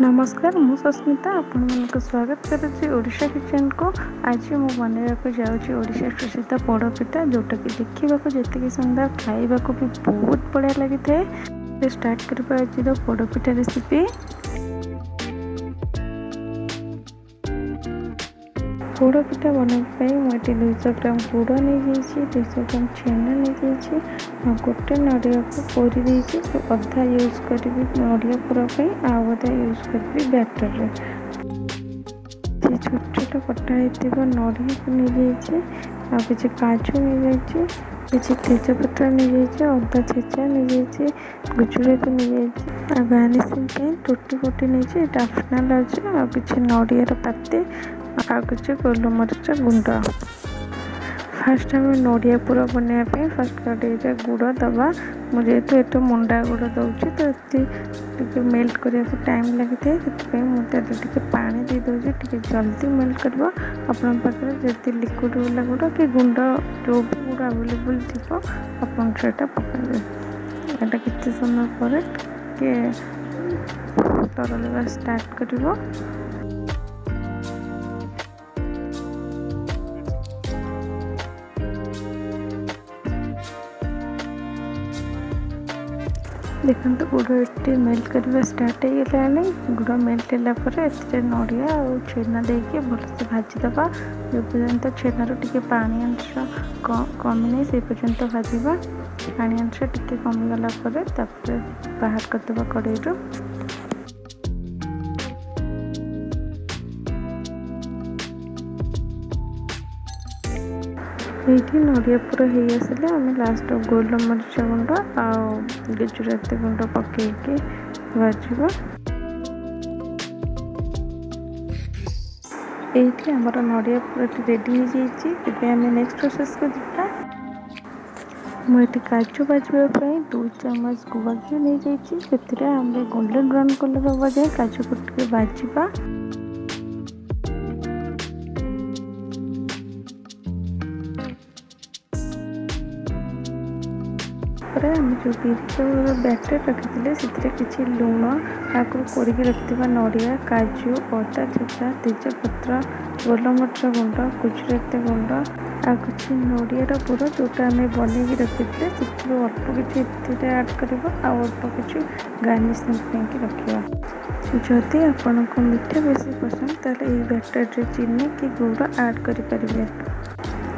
नमस्कार मु सस्मिता आपण मन स्वागत करुच्ची ओडिशा किचन को। आज मु बनवाक जाऊँगी ओडिशा प्रसिद्ध पोड़पिठा जोटा कि देखा जी सुंदर खाइबा भी बहुत बढ़िया लगी था। स्टार्ट करबा आज पोड़पिठा रेसिपी। पोड़पिठा बनाई मुझे 200 ग्राम गुड़ नहीं 200 ग्राम छेना नहीं गोटे नड़िया को कोरी देती अधा यूज करी नड़िया पूरा आधा यूज करी बैटर छोट छोट कटा होता नड़िया को नहीं किसी काजू नहीं किसी तेजपत्र नहीं अदा छेचा नहीं गुजराती नहीं गार्निशिंग टूटी फुटी नहीं ऑप्शनल अच्छे आ कि नड़ियार पाती आ कि गोलमरीच गुंड। फास्ट आम नड़िया पूरा बनवाई फास्ट कड़े गुड़ दबा मुझे ये मुंडा गुड़ दूसरी तो ये मेल्ट करने को टाइम लगी था मुझे पानी दे दूसरी टे जल्दी मेल्ट कर आपण पाखे लिक्विड वाला गुड़ कि गुंड जो भी गुड़ अवेलेबल थी आपटा पकाइबे। यहाँ कितने समय पर तरल स्टार्ट कर देखो तो गुड़ ये मेल्ट करवा स्टार्ट हो गलानी। गुड़ मेल्ट होगा नड़िया और छेना देके भलसे भाजीदबा जो पर्यंत छेनार टे पानी अंश कमी से पर्यंत भाजवा। पानी अंश टे कमीगला बाहर करदे कड़े ये नड़िया पूरा हो आसले आम लास्ट गोलमरीच गुंड आ गुजराती गुंड पकईकि भाजवा। ये आमर नड़िया पूरा रेडी हो जाए। नेक्स्ट प्रोसेस को जा मुझे काजू भाजवाई 2 चम्मच गुआ घी नहीं जाइए आम गोल्डन ब्राउन कलर हवा जाए काजू को टे भाजवा। आम जो बिरी बैटर रखी से किसी लुण आगे कोड़ी रखा नड़िया काजू अदा छेचा तेजपत्र गोलमरीच गुंड गुजराती गुंड आ कि नड़ियार पूरा जोटा आम बनई रखी से अल्प किसी ऐड कर अल्प किसी गार्निशिंग रखा। जदि आपण को मीठा बेसी पसंद ताले ये बैटर चीनी कि गुड़ ऐड करें।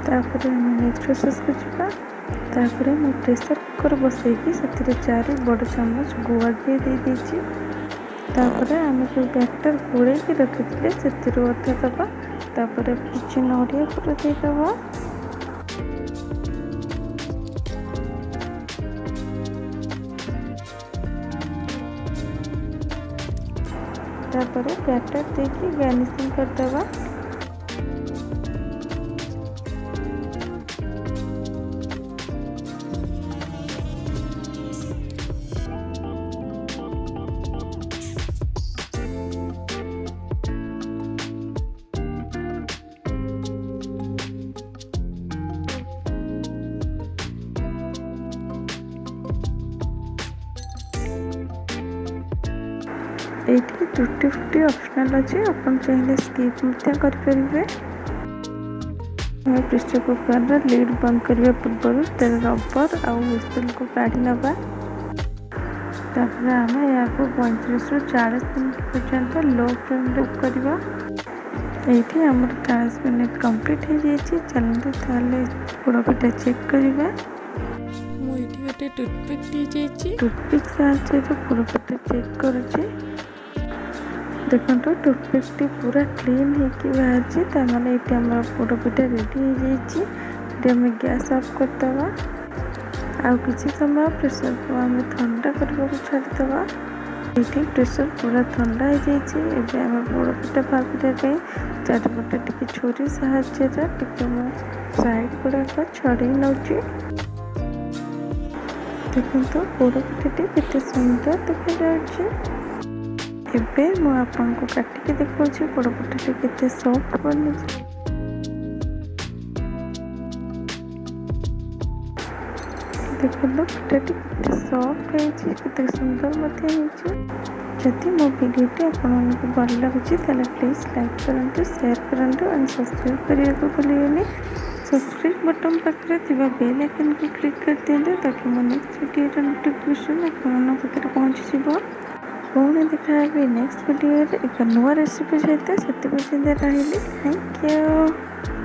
नेक्स्ट प्रोसेस को जा तापर मैं प्रेसर कुकर बसैकी से 4 बड़ चम्मच गुआ घी दे दीजिए। तापर आम जो बैटर गोले रखी थे से अधा दबा तापर किसी नड़िया पूरा देदबा। तापर बैटर देके गार्निशिंग करदबा। ये टूटी फुटी ऑप्शनल अच्छे अपन चाहिए स्किप करेंगे। प्रेसर कुकर लीड बंद करने पूर्व तेल रबर आ व्हिसल को काढ़ी नवा। आम या 35 ରୁ 40 मिनट पर्यंत लो फ्लेम कुक करवा। ये आम 40 मिनट कंप्लीट हो जाए। चलते पोड़पिठा चेक करवा। मुझे गोटे टूथपिक टूथपिक साहाଯ୍य पोड़पिठा चेक करुच्ची। देखो टूथपिक पूरा क्लीन होकर बाहर ये पोड़पिठा रेडी हो जाए। गैस ऑफ करदे आ किसी समय प्रेसर को आम ठंडा करने को छाड़ीदे। ये प्रेसर पूरा ठंडा हो जाए। आम पोड़पिठा भाजवाई चारिपटे टे छुरी साहाଯ୍य साइड गुड़ाक छड़े नौची। देखो पोड़पिठाटी केते सुंदर देखा जाउछि। एबे मु आपन को काटिके देखौछि पोड़पिठाटी केते सॉफ्ट बनी। देखो पिठाटी केते सॉफ्ट है, केते सुंदर मध्य है। जदि मो वीडियोटी आपको भल लगे ताले प्लीज़ लाइक करूँ, शेयर करूँ एंड सब्सक्राइब करने को भूलिएनि। सब्सक्राइब बटन पाखे बेल आइकन को क्लिक कर दिखाते ताकि मो नेक्स्ट वीडियो नोटिफिकेशन आप पहुँची। पुणी देखा नेक्स्ट वीडियो एक नुआ रेसिपी सहित से रही। Thank you.